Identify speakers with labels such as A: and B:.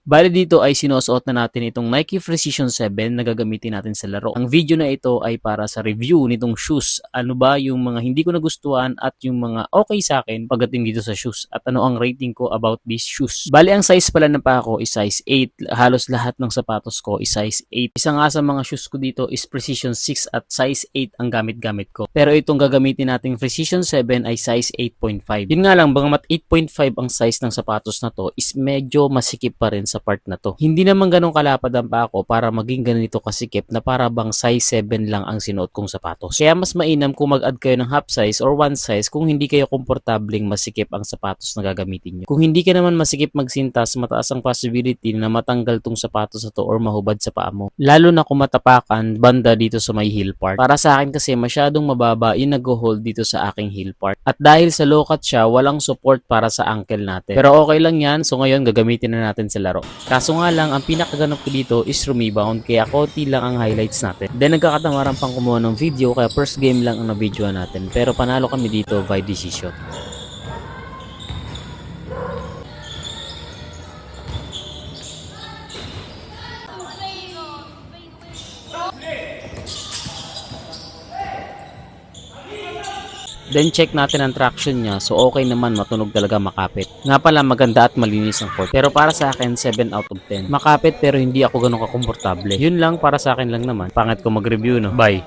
A: Bale dito ay sinusuot na natin itong Nike Precision 7 na gagamitin natin sa laro. Ang video na ito ay para sa review nitong shoes. Ano ba yung mga hindi ko nagustuhan at yung mga okay sa akin pagdating dito sa shoes at ano ang rating ko about these shoes. Bale ang size pala ng paa ko is size 8. Halos lahat ng sapatos ko is size 8. Isa nga sa mga shoes ko dito is Precision 6 at size 8 ang gamit-gamit ko. Pero itong gagamitin nating Precision 7 ay size 8.5. Yun nga lang, bangamat 8.5 ang size ng sapatos na to is medyo masikip pa rin sa part na to. Hindi naman ganun kalapad ang paa ko para maging ganito kasikip na para bang size 7 lang ang sinuot kong sapatos. Kaya mas mainam kung mag-add kayo ng half size or one size kung hindi kayo komportabling masikip ang sapatos na gagamitin nyo. Kung hindi ka naman masikip magsintas, mataas ang possibility na matanggal tong sapatos na to or mahubad sa paa mo. Lalo na kung matapakan banda dito sa may heel part. Para sa akin kasi masyadong mababa yung nag-hold dito sa aking heel part. At dahil sa low cut siya, walang support para sa ankle natin. Pero okay lang yan, so ngayon gagamitin na natin sa laro. Kaso nga lang, ang pinakaganap ko dito is rebound, kaya konti lang ang highlights natin. Then nagkakatamaran pang kumuha ng video, kaya first game lang ang na-videoan natin. Pero panalo kami dito by decision. Then check natin ang traction niya, so okay naman, matunog talaga, makapit. Nga pala maganda at malinis ang court. Pero para sa akin 7 out of 10. Makapit pero hindi ako ganun kakomportable. Yun lang, para sa akin lang naman. Pangit ko mag-review, no? Bye!